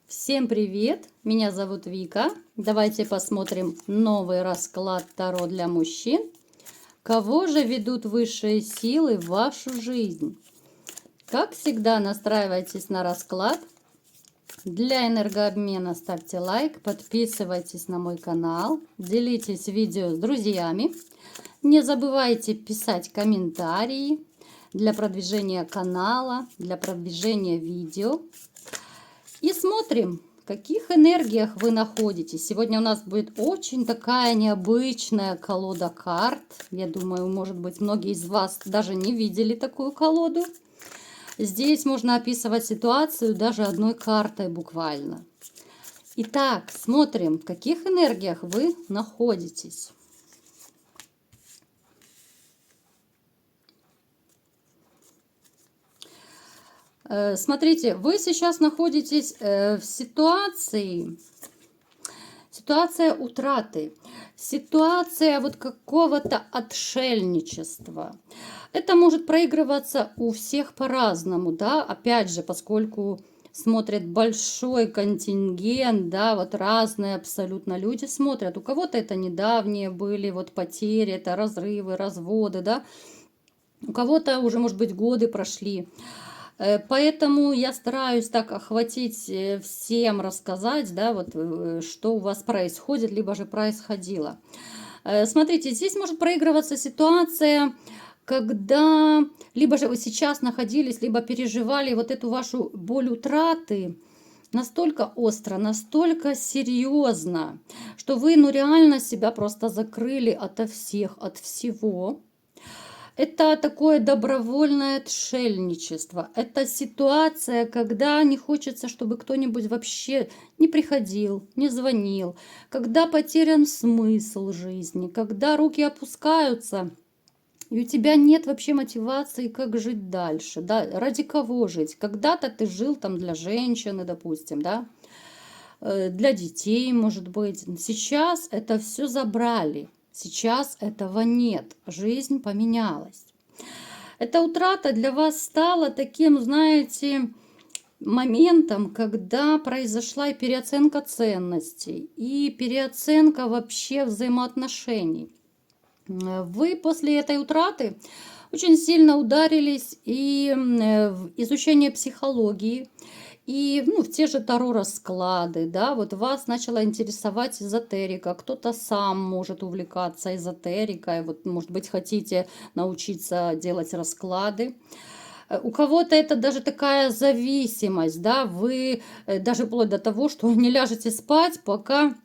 Всем привет! Меня зовут Вика. Давайте посмотрим новый расклад Таро для мужчин. Кого же ведут высшие силы в вашу жизнь? Как всегда, настраивайтесь на расклад. Для энергообмена ставьте лайк, подписывайтесь на мой канал, делитесь видео с друзьями. Не забывайте писать комментарии для продвижения канала, для продвижения видео. И смотрим, в каких энергиях вы находитесь. Сегодня у нас будет очень такая необычная колода карт. Я думаю, может быть, многие из вас даже не видели такую колоду. Здесь можно описывать ситуацию даже одной картой буквально. Итак, смотрим, в каких энергиях вы находитесь. Смотрите, вы сейчас находитесь в ситуация утраты, ситуация вот какого-то отшельничества. Это может проигрываться у всех по-разному, да, опять же, поскольку смотрит большой контингент, да, вот разные абсолютно люди смотрят. У кого-то это недавние были вот потери, это разрывы, разводы, да, у кого-то уже, может быть, годы прошли. Поэтому я стараюсь так охватить, всем рассказать, да, вот что у вас происходит, либо же происходило. Смотрите, здесь может проигрываться ситуация, когда либо же вы сейчас находились, либо переживали вот эту вашу боль утраты настолько остро, настолько серьезно, что вы, ну, реально себя просто закрыли ото всех, от всего. Это такое добровольное отшельничество. Это ситуация, когда не хочется, чтобы кто-нибудь вообще не приходил, не звонил, когда потерян смысл жизни, когда руки опускаются, и у тебя нет вообще мотивации, как жить дальше, да, ради кого жить. Когда-то ты жил там для женщины, допустим, да, для детей, может быть. Сейчас это все забрали. Сейчас этого нет. Жизнь поменялась. Эта утрата для вас стала таким, знаете, моментом, когда произошла и переоценка ценностей, и переоценка вообще взаимоотношений. Вы после этой утраты очень сильно ударились и в изучение психологии, и ну, в те же таро-расклады, да, вот вас начала интересовать эзотерика, кто-то сам может увлекаться эзотерикой, вот, может быть, хотите научиться делать расклады. У кого-то это даже такая зависимость, да, вы даже вплоть до того, что не ляжете спать, пока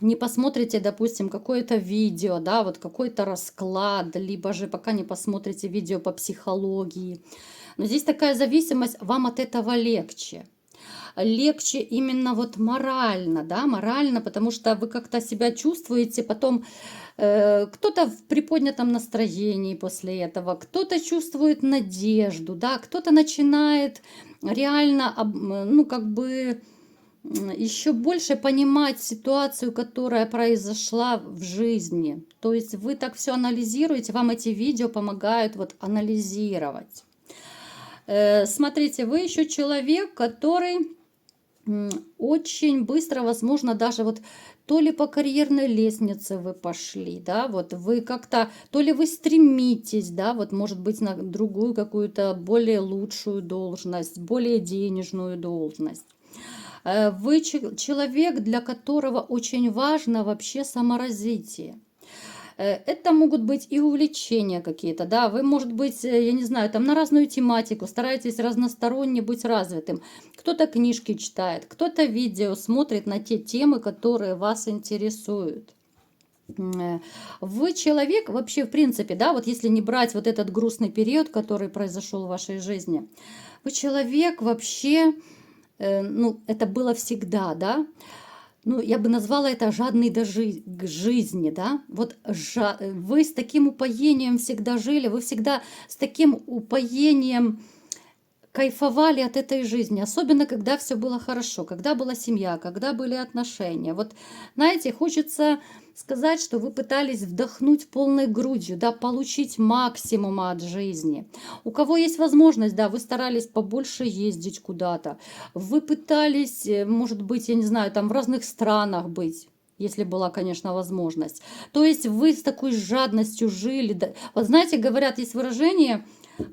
не посмотрите, допустим, какое-то видео, да, вот какой-то расклад, либо же пока не посмотрите видео по психологии. Но здесь такая зависимость, вам от этого легче. Легче именно вот морально, да, морально, потому что вы как-то себя чувствуете, потом кто-то в приподнятом настроении после этого, кто-то чувствует надежду, да, кто-то начинает реально, ну, как бы еще больше понимать ситуацию, которая произошла в жизни. То есть вы так все анализируете, вам эти видео помогают вот анализировать. Смотрите, вы еще человек, который очень быстро, возможно, даже вот то ли по карьерной лестнице вы пошли, да, вот вы как-то, то ли вы стремитесь, да, вот может быть на другую какую-то более лучшую должность, более денежную должность. Вы человек, для которого очень важно вообще саморазвитие. Это могут быть и увлечения какие-то, да, вы, может быть, я не знаю, там на разную тематику стараетесь разносторонне быть развитым. Кто-то книжки читает, кто-то видео смотрит на те темы, которые вас интересуют. Вы человек вообще, в принципе, да, вот если не брать вот этот грустный период, который произошел в вашей жизни, вы человек вообще, ну, это было всегда, да, ну, я бы назвала это жадный к жизни, да. Вот вы с таким упоением всегда жили, вы всегда с таким упоением кайфовали от этой жизни, особенно когда все было хорошо, когда была семья, когда были отношения. Вот, знаете, хочется сказать, что вы пытались вдохнуть полной грудью, да, получить максимум от жизни. У кого есть возможность, да, вы старались побольше ездить куда-то, вы пытались, может быть, я не знаю, там в разных странах быть, если была, конечно, возможность. То есть вы с такой жадностью жили. Да. Вот знаете, говорят, есть выражение,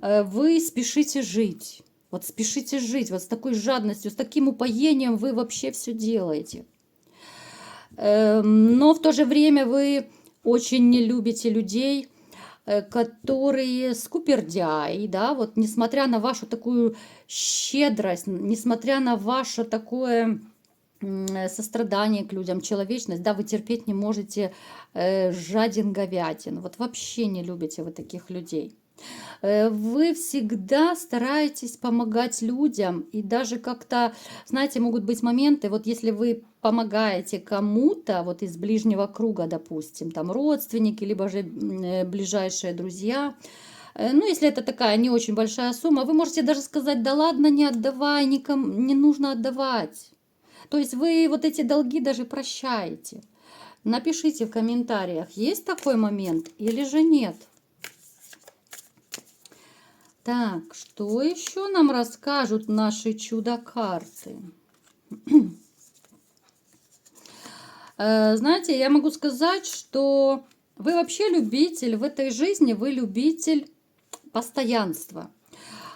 вы спешите жить. Вот спешите жить, вот с такой жадностью, с таким упоением вы вообще все делаете. Но в то же время вы очень не любите людей, которые скупердяи, да, вот несмотря на вашу такую щедрость, несмотря на ваше такое сострадание к людям, человечность, да, вы терпеть не можете жаден говядин, вот вообще не любите вы таких людей. Вы всегда стараетесь помогать людям, и даже как-то, знаете, могут быть моменты, вот если вы помогаете кому-то, вот из ближнего круга, допустим, там родственники, либо же ближайшие друзья, ну, если это такая не очень большая сумма, вы можете даже сказать, да ладно, не отдавай, никому не нужно отдавать. То есть вы вот эти долги даже прощаете. Напишите в комментариях, есть такой момент или же нет. Так, что еще нам расскажут наши чудо-карты? Знаете, я могу сказать, что вы вообще любитель в этой жизни, вы любитель постоянства.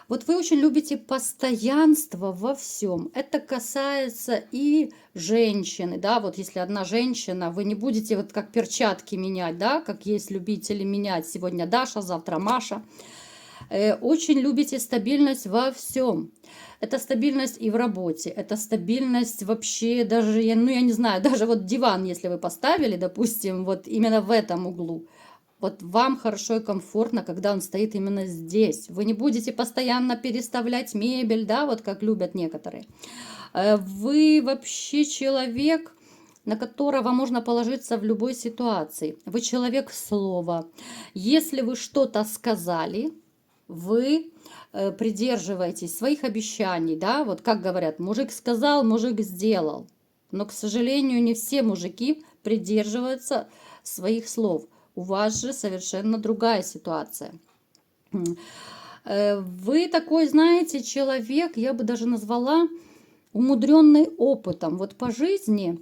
Вот вы очень любите постоянство во всем. Это касается и женщины, да, вот если одна женщина, вы не будете вот как перчатки менять, да, как есть любители менять сегодня Даша, завтра Маша. Очень любите стабильность во всем. Это стабильность и в работе, это стабильность вообще даже, ну я не знаю, даже вот диван, если вы поставили, допустим, вот именно в этом углу, вот вам хорошо и комфортно, когда он стоит именно здесь. Вы не будете постоянно переставлять мебель, да, вот как любят некоторые. Вы вообще человек, на которого можно положиться в любой ситуации. Вы человек слова. Если вы что-то сказали, вы придерживаетесь своих обещаний, да, вот как говорят, мужик сказал, мужик сделал. Но, к сожалению, не все мужики придерживаются своих слов. У вас же совершенно другая ситуация. Вы такой, знаете, человек, я бы даже назвала умудренный опытом. Вот по жизни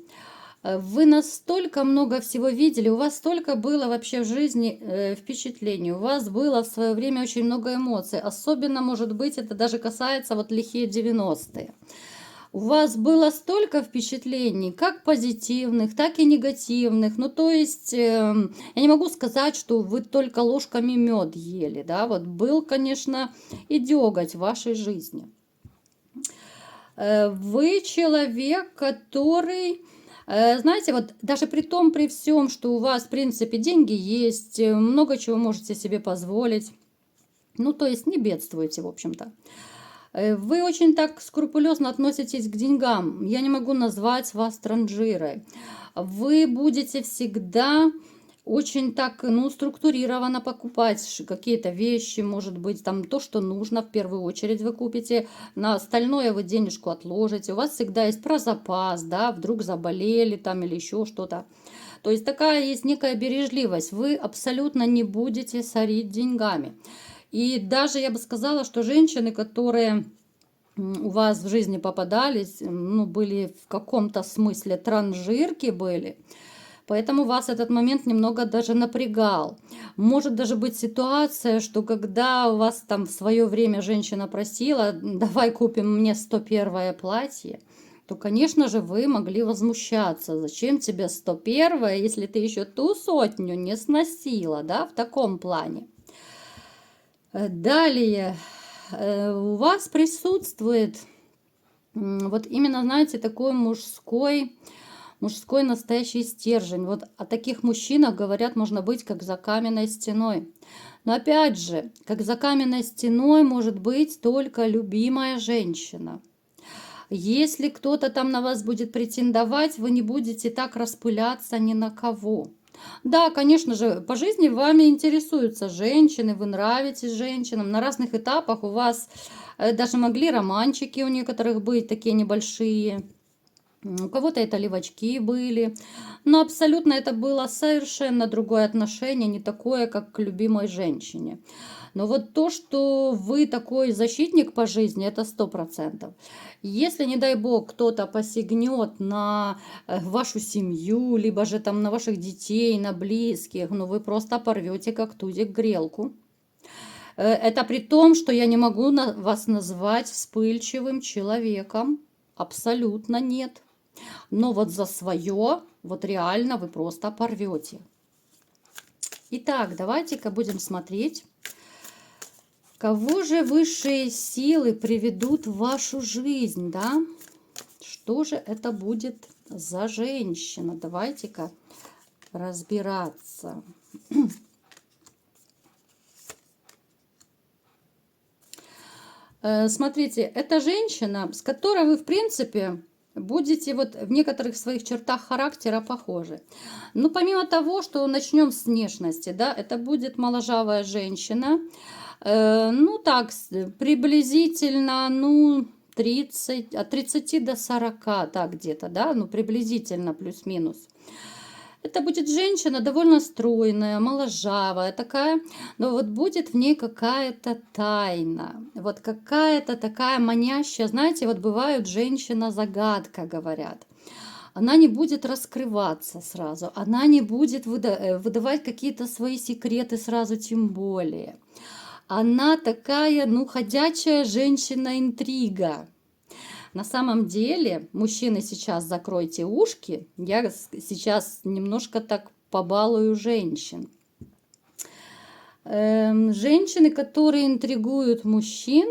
вы настолько много всего видели, у вас столько было вообще в жизни впечатлений, у вас было в свое время очень много эмоций. Особенно, может быть, это даже касается вот лихие 90-е. У вас было столько впечатлений, как позитивных, так и негативных. Ну, то есть, я не могу сказать, что вы только ложками мед ели, да, вот был, конечно, и деготь в вашей жизни. Вы человек, который, знаете, вот даже при том, при всем, что у вас, в принципе, деньги есть, много чего можете себе позволить, ну, то есть не бедствуете, в общем-то. Вы очень так скрупулезно относитесь к деньгам. Я не могу назвать вас транжирой. Вы будете всегда очень так, ну, структурированно покупать какие-то вещи, может быть, там то, что нужно, в первую очередь вы купите, на остальное вы денежку отложите. У вас всегда есть про запас, да, вдруг заболели там или еще что-то. То есть такая есть некая бережливость. Вы абсолютно не будете сорить деньгами. И даже я бы сказала, что женщины, которые у вас в жизни попадались, ну, были в каком-то смысле транжирки были, поэтому вас этот момент немного даже напрягал. Может даже быть ситуация, что когда у вас там в свое время женщина просила, давай купим мне 101-е платье, то, конечно же, вы могли возмущаться. Зачем тебе 101-е, если ты еще ту сотню не сносила, да, в таком плане. Далее, у вас присутствует вот именно, знаете, такой мужской настоящий стержень. Вот о таких мужчинах говорят, можно быть как за каменной стеной. Но опять же, как за каменной стеной может быть только любимая женщина. Если кто-то там на вас будет претендовать, вы не будете так распыляться ни на кого. Да, конечно же, по жизни вами интересуются женщины, вы нравитесь женщинам. На разных этапах у вас даже могли романчики у некоторых быть, такие небольшие. У кого-то это левачки были. Но абсолютно это было совершенно другое отношение, не такое, как к любимой женщине. Но вот то, что вы такой защитник по жизни, это 100%. Если, не дай бог, кто-то посягнет на вашу семью, либо же там на ваших детей, на близких, ну вы просто порвете как тузик грелку. Это при том, что я не могу вас назвать вспыльчивым человеком. Абсолютно нет. Но вот за свое, вот реально вы просто порвете. Итак, давайте-ка будем смотреть, кого же высшие силы приведут в вашу жизнь, да? Что же это будет за женщина? Давайте-ка разбираться. Смотрите, это женщина, с которой вы, в принципе, будете вот в некоторых своих чертах характера похожи. Ну, помимо того, что начнем с внешности, да, это будет моложавая женщина, ну, так, приблизительно, ну, 30, от 30 до 40, так где-то, да, ну, приблизительно, плюс-минус. Это будет женщина довольно стройная, моложавая такая, но вот будет в ней какая-то тайна, вот какая-то такая манящая, знаете, вот бывают женщина-загадка, говорят. Она не будет раскрываться сразу, она не будет выдавать какие-то свои секреты сразу, тем более. Она такая, ну, ходячая женщина-интрига. На самом деле, мужчины, сейчас закройте ушки, я сейчас немножко так побалую женщин. Женщины, которые интригуют мужчин,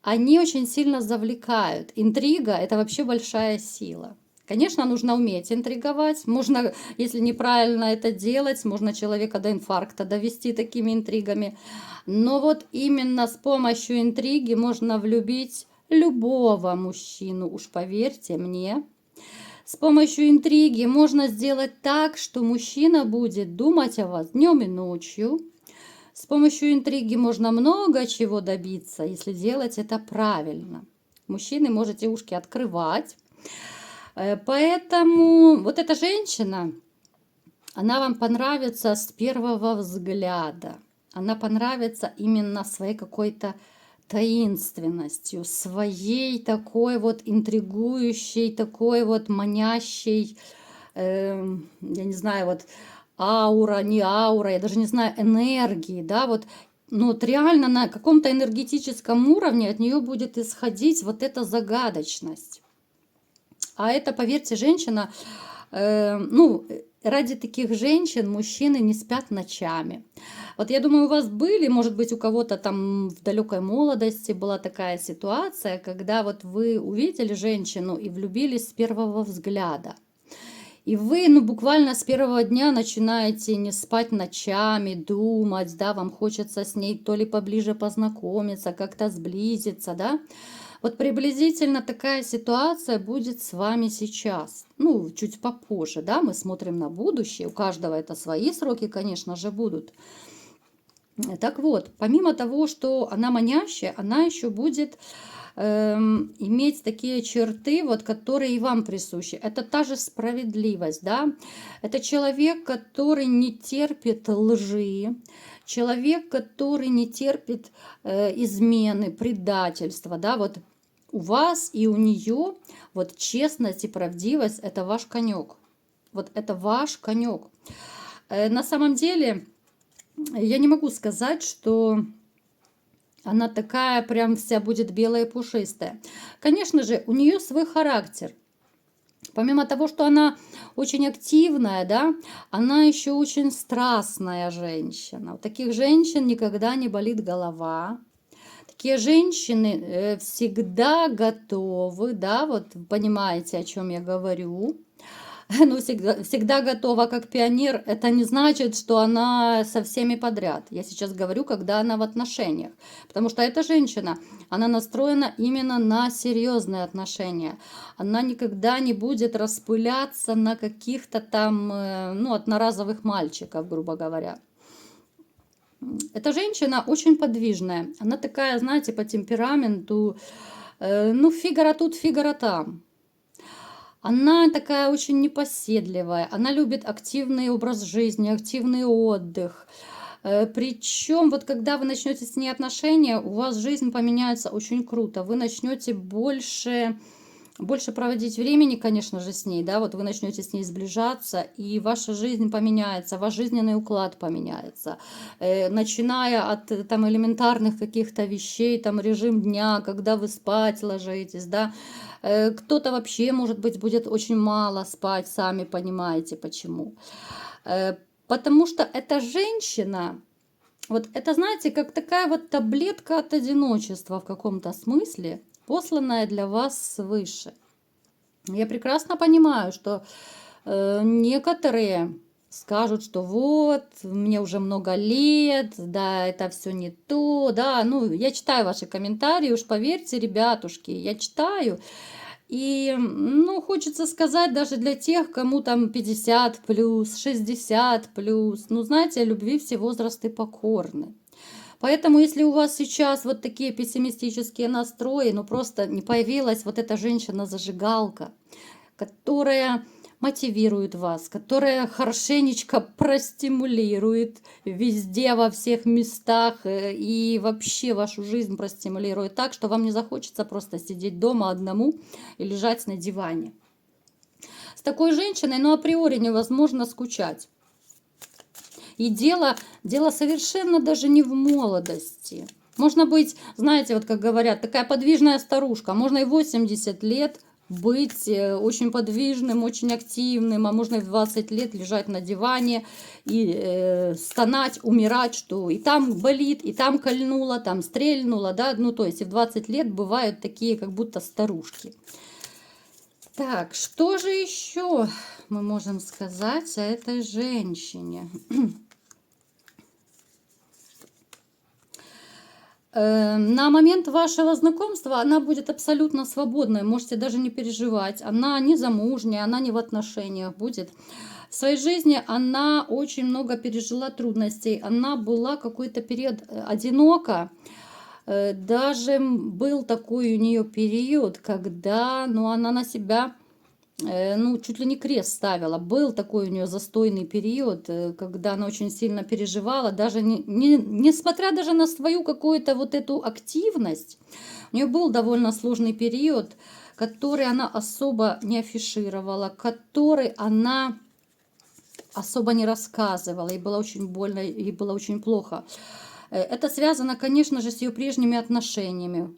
они очень сильно завлекают. Интрига – это вообще большая сила. Конечно, нужно уметь интриговать. Можно, если неправильно это делать, можно человека до инфаркта довести такими интригами. Но вот именно с помощью интриги можно влюбить любого мужчину, уж поверьте мне. С помощью интриги можно сделать так, что мужчина будет думать о вас днем и ночью. С помощью интриги можно много чего добиться, если делать это правильно. Мужчины, можете ушки открывать. Поэтому вот эта женщина, она вам понравится с первого взгляда. Она понравится именно своей какой-то таинственностью, своей такой вот интригующей, такой вот манящей, я не знаю, вот аура, не аура, я даже не знаю, энергии, да, вот, ну вот реально на каком-то энергетическом уровне от нее будет исходить вот эта загадочность. А это, поверьте, женщина, ну, ради таких женщин мужчины не спят ночами. Вот я думаю, у вас были, может быть, у кого-то там в далекой молодости была такая ситуация, когда вот вы увидели женщину и влюбились с первого взгляда. И вы, ну, буквально с первого дня начинаете не спать ночами, думать, да, вам хочется с ней то ли поближе познакомиться, как-то сблизиться, да. Вот приблизительно такая ситуация будет с вами сейчас. Ну, чуть попозже, да, мы смотрим на будущее. У каждого это свои сроки, конечно же, будут. Так вот, помимо того, что она манящая, она еще будет иметь такие черты, вот, которые и вам присущи. Это та же справедливость, да. Это человек, который не терпит лжи, человек, который не терпит измены, предательства, да, вот у вас и у нее вот честность и правдивость – это ваш конек. Вот это ваш конек. На самом деле, я не могу сказать, что она такая прям вся будет белая и пушистая. Конечно же, у нее свой характер. Помимо того, что она очень активная, да, она еще очень страстная женщина. У таких женщин никогда не болит голова. Такие женщины всегда готовы, да, вот понимаете, о чем я говорю. ну, всегда готова как пионер, это не значит, что она со всеми подряд. Я сейчас говорю, когда она в отношениях. Потому что эта женщина, она настроена именно на серьезные отношения. Она никогда не будет распыляться на каких-то там, ну, одноразовых мальчиков, грубо говоря. Эта женщина очень подвижная. Она такая, знаете, по темпераменту, ну, Фигаро тут, Фигаро там. Она такая очень непоседливая, она любит активный образ жизни, активный отдых. Причем, вот когда вы начнете с ней отношения, у вас жизнь поменяется очень круто. Вы начнете больше проводить времени, конечно же, с ней, да, вот вы начнете с ней сближаться, и ваша жизнь поменяется, ваш жизненный уклад поменяется, начиная от там элементарных каких-то вещей, там режим дня, когда вы спать ложитесь, да, кто-то вообще, может быть, будет очень мало спать, сами понимаете почему. Потому что эта женщина, вот это, знаете, как такая вот таблетка от одиночества в каком-то смысле, посланная для вас свыше. Я прекрасно понимаю, что некоторые скажут, что вот, мне уже много лет, да, это все не то, да, ну, я читаю ваши комментарии, уж поверьте, ребятушки, я читаю, и, ну, хочется сказать даже для тех, кому там 50 плюс, 60 плюс, ну, знаете, любви все возрасты покорны. Поэтому, если у вас сейчас вот такие пессимистические настрои, ну просто не появилась вот эта женщина-зажигалка, которая мотивирует вас, которая хорошенечко простимулирует везде, во всех местах и вообще вашу жизнь простимулирует так, что вам не захочется просто сидеть дома одному и лежать на диване. С такой женщиной, ну, априори невозможно скучать. И дело совершенно даже не в молодости. Можно быть, знаете, вот как говорят, такая подвижная старушка. Можно и 80 лет быть очень подвижным, очень активным, а можно и в 20 лет лежать на диване и стонать, умирать, что и там болит, и там кольнуло, там стрельнуло, да, ну то есть и в 20 лет бывают такие как будто старушки. Так, что же еще мы можем сказать о этой женщине? На момент вашего знакомства она будет абсолютно свободной, можете даже не переживать. Она не замужняя, она не в отношениях будет. В своей жизни она очень много пережила трудностей. Она была какой-то период одинока. Даже был такой у нее период, когда ну, она на себя ну, чуть ли не крест ставила. Был такой у нее застойный период, когда она очень сильно переживала, даже несмотря даже на свою какую-то вот эту активность, у нее был довольно сложный период, который она особо не афишировала, который она особо не рассказывала, ей было очень больно, ей было очень плохо. Это связано, конечно же, с ее прежними отношениями.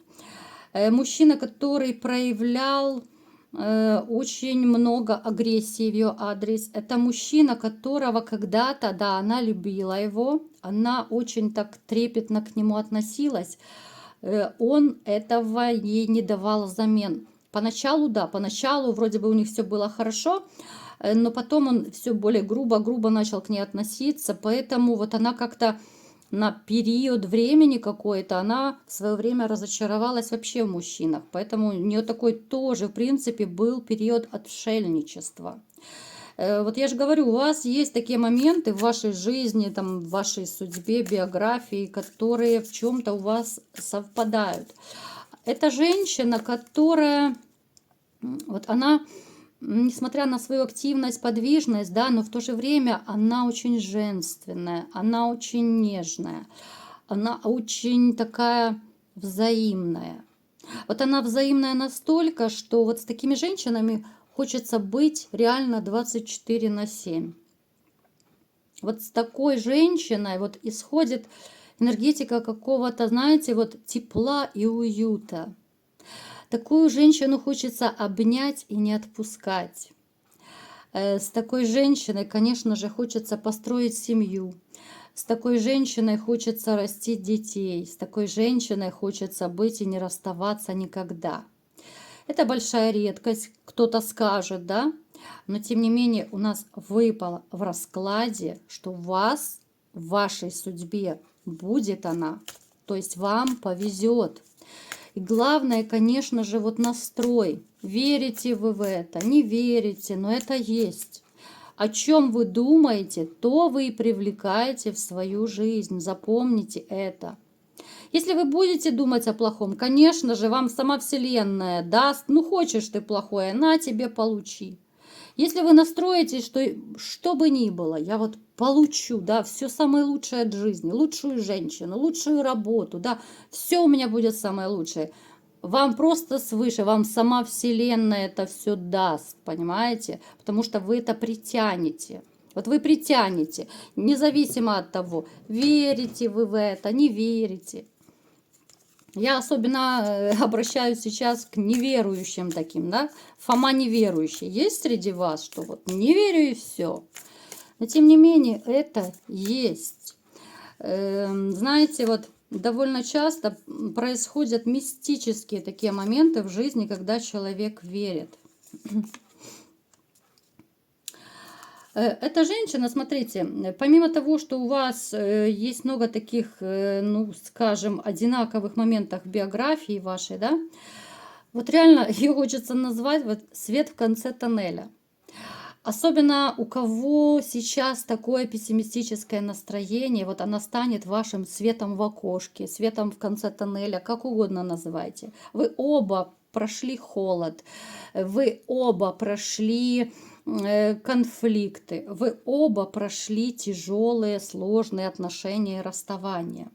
Мужчина, который проявлял очень много агрессии в ее адрес. Это мужчина, которого когда-то, да, она любила его, она очень так трепетно к нему относилась. Он этого ей не давал взамен. Поначалу, да, поначалу вроде бы у них все было хорошо, но потом он все более грубо начал к ней относиться, поэтому вот она как-то на период времени какой-то, она в свое время разочаровалась вообще в мужчинах. Поэтому у нее такой тоже, в принципе, был период отшельничества. Вот я же говорю, у вас есть такие моменты в вашей жизни, там, в вашей судьбе, биографии, которые в чем-то у вас совпадают. Это женщина, которая, вот она, несмотря на свою активность, подвижность, да, но в то же время она очень женственная, она очень нежная, она очень такая взаимная. Вот она взаимная настолько, что вот с такими женщинами хочется быть реально 24/7. Вот с такой женщиной вот исходит энергетика какого-то, знаете, вот тепла и уюта. Такую женщину хочется обнять и не отпускать. С такой женщиной, конечно же, хочется построить семью. С такой женщиной хочется растить детей. С такой женщиной хочется быть и не расставаться никогда. Это большая редкость, кто-то скажет, да? Но тем не менее у нас выпало в раскладе, что вас в вашей судьбе будет она. То есть вам повезет. И главное, конечно же, вот настрой. Верите вы в это, не верите, но это есть. О чем вы думаете, то вы и привлекаете в свою жизнь. Запомните это. Если вы будете думать о плохом, конечно же, вам сама Вселенная даст, ну хочешь ты плохое, на тебе получи. Если вы настроитесь, что бы ни было, я вот получу, да, все самое лучшее от жизни, лучшую женщину, лучшую работу, да, все у меня будет самое лучшее. Вам просто свыше, вам сама Вселенная это все даст, понимаете? Потому что вы это притянете. Вот вы притянете, независимо от того, верите вы в это, не верите. Я особенно обращаюсь сейчас к неверующим таким, да. Фома неверующий. Есть среди вас, что вот не верю и все. Но тем не менее это есть. Знаете, вот довольно часто происходят мистические такие моменты в жизни, когда человек верит. Эта женщина, смотрите, помимо того, что у вас есть много таких, ну, скажем, одинаковых моментов в биографии вашей, да, вот реально ее хочется назвать вот свет в конце тоннеля. Особенно у кого сейчас такое пессимистическое настроение, вот она станет вашим светом в окошке, светом в конце тоннеля, как угодно называйте. Вы оба прошли холод, вы оба прошли конфликты, вы оба прошли тяжелые, сложные отношения и расставания.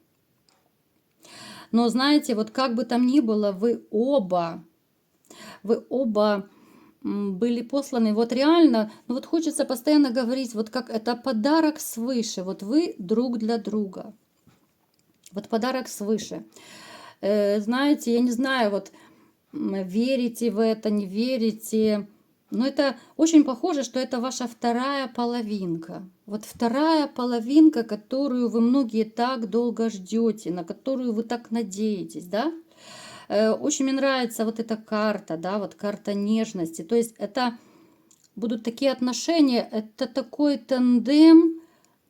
Но знаете, вот как бы там ни было, вы оба были посланы, вот реально, ну вот хочется постоянно говорить, вот как это подарок свыше, вот вы друг для друга, вот подарок свыше. Знаете, я не знаю, вот верите в это, не верите, но это очень похоже, что это ваша вторая половинка. Вот вторая половинка, которую вы многие так долго ждете, на которую вы так надеетесь, да? Очень мне нравится вот эта карта, да, вот карта нежности. То есть это будут такие отношения, это такой тандем,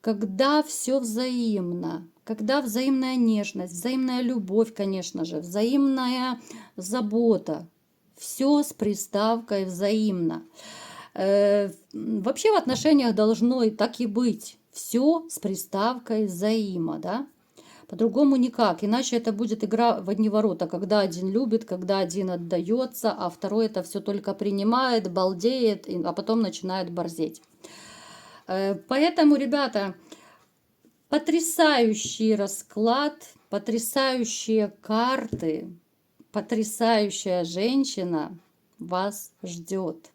когда все взаимно, когда взаимная нежность, взаимная любовь, конечно же, взаимная забота. Все с приставкой взаимно. Вообще в отношениях должно и так и быть. Все с приставкой взаимо, да? По-другому никак, иначе это будет игра в одни ворота, когда один любит, когда один отдается, а второй это все только принимает, балдеет, а потом начинает борзеть. Поэтому, ребята, потрясающий расклад, потрясающие карты, потрясающая женщина вас ждет.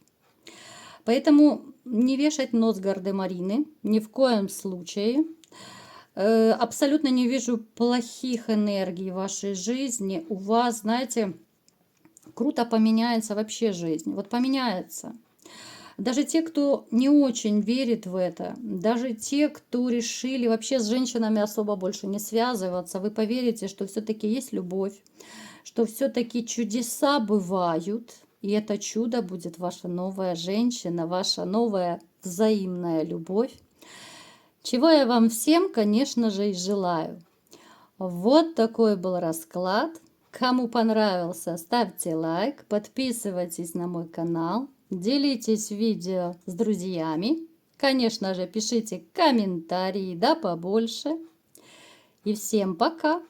Поэтому не вешать нос гардемарины ни в коем случае. Абсолютно не вижу плохих энергий в вашей жизни. У вас, знаете, круто поменяется вообще жизнь. Вот поменяется. Даже те, кто не очень верит в это, даже те, кто решили вообще с женщинами особо больше не связываться, вы поверите, что все-таки есть любовь, что все-таки чудеса бывают, и это чудо будет ваша новая женщина, ваша новая взаимная любовь. Чего я вам всем, конечно же, и желаю. Вот такой был расклад. Кому понравился, ставьте лайк, подписывайтесь на мой канал, делитесь видео с друзьями. Конечно же, пишите комментарии, да побольше. И всем пока!